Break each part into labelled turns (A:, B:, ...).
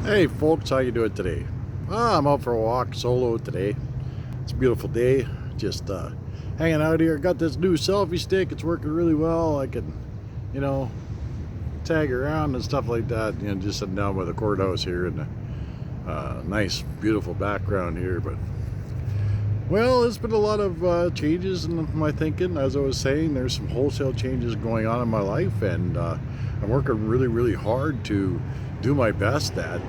A: Hey folks, how you doing today? I'm out for a walk solo today. It's a beautiful day. Just hanging out here. Got this new selfie stick. It's working really well. I can, you know, tag around and stuff like that. Just sitting down by the courthouse here in a nice, beautiful background here. But well, there's been a lot of changes in my thinking. As I was saying, there's some wholesale changes going on in my life, and I'm working really, really hard to do my best at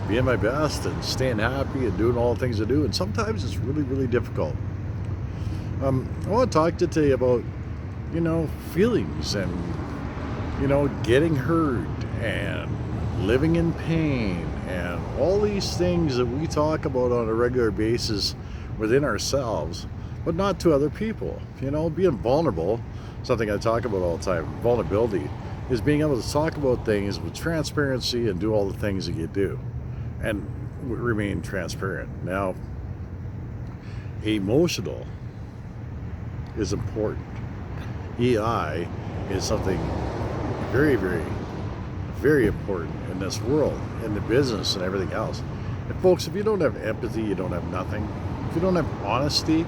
A: being my best and staying happy and doing all the things I do. And sometimes it's really, really difficult. I want to talk to you today about, feelings and, getting hurt and living in pain and all these things that we talk about on a regular basis within ourselves, but not to other people. Being vulnerable, something I talk about all the time, vulnerability is being able to talk about things with transparency and do all the things that you do and remain transparent. Now, emotional is important. EI is something very, very, very important in this world, in the business and everything else. And folks, if you don't have empathy, you don't have nothing. If you don't have honesty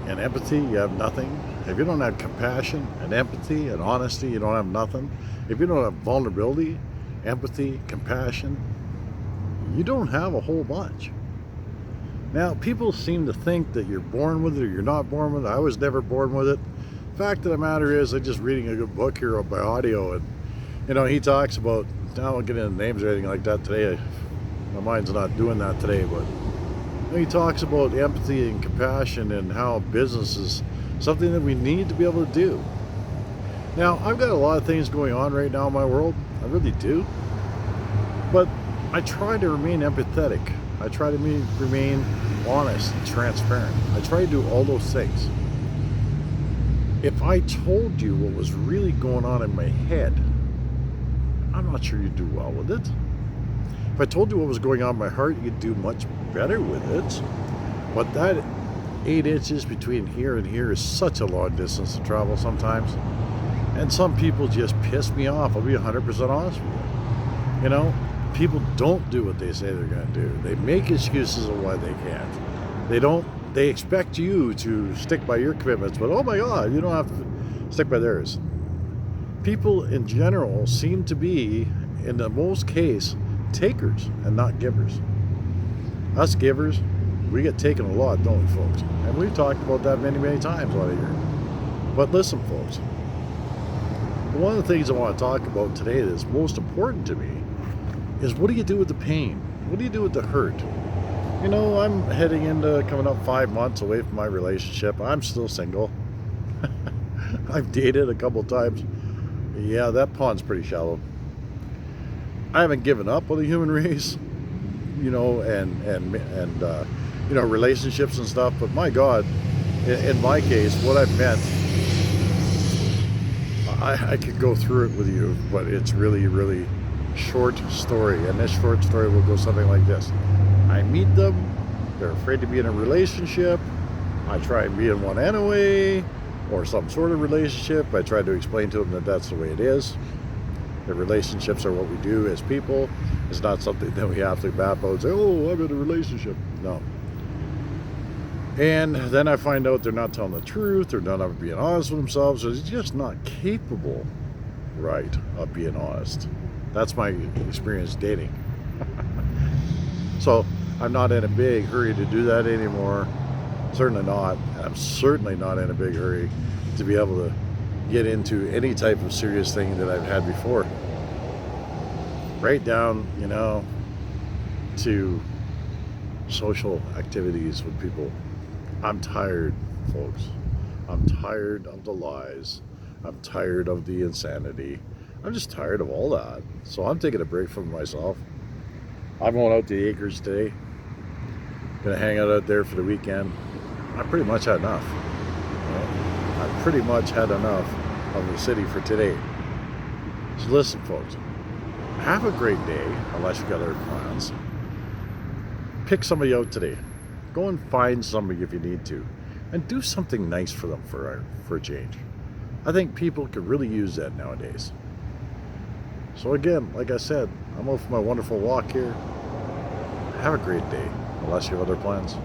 A: and empathy, you have nothing. If you don't have compassion and empathy and honesty, you don't have nothing. If you don't have vulnerability, empathy, compassion, you don't have a whole bunch. Now, people seem to think that you're born with it or you're not born with it. I was never born with it. Fact of the matter is, I'm just reading a good book here by audio, and he talks about, I won't get into names or anything like that today. My mind's not doing that today, but he talks about empathy and compassion and how business is something that we need to be able to do. Now, I've got a lot of things going on right now in my world. I really do. But I try to remain empathetic. I try to remain honest and transparent. I try to do all those things. If I told you what was really going on in my head, I'm not sure you'd do well with it. If I told you what was going on in my heart, you'd do much better with it. But that 8 inches between here and here is such a long distance to travel sometimes. And some people just piss me off. I'll be 100% honest with you. People don't do what they say they're going to do. They make excuses of why they can't. They expect you to stick by your commitments, but oh my God, you don't have to stick by theirs. People in general seem to be, in the most case, takers and not givers. Us givers, we get taken a lot, don't we, folks? And we've talked about that many, many times out here. But listen, folks, one of the things I want to talk about today that's most important to me is, what do you do with the pain? What do you do with the hurt? I'm heading into coming up 5 months away from my relationship. I'm still single. I've dated a couple times. Yeah, that pond's pretty shallow. I haven't given up on the human race, and relationships and stuff. But my God, in my case, what I've met, I could go through it with you, but it's really, really short story. And this short story will go something like this. I meet them. They're afraid to be in a relationship. I try and be in one anyway, or some sort of relationship. I try to explain to them that that's the way it is. The relationships are what we do as people. It's not something that we have to map out and say, oh, I'm in a relationship. No. And then I find out they're not telling the truth. They're not ever being honest with themselves. They're just not capable, right, of being honest. That's my experience dating. So I'm not in a big hurry to do that anymore. Certainly not. I'm certainly not in a big hurry to be able to get into any type of serious thing that I've had before. Right down, to social activities with people. I'm tired, folks. I'm tired of the lies. I'm tired of the insanity. I'm just tired of all that. So I'm taking a break from myself. I'm going out to the acres today. Gonna hang out there for the weekend. I pretty much had enough. I pretty much had enough of the city for today. So listen, folks. Have a great day, unless you've got other plans. Pick somebody out today. Go and find somebody if you need to. And do something nice for them for a change. I think people could really use that nowadays. So again, like I said, I'm out for my wonderful walk here. Have a great day, unless you have other plans.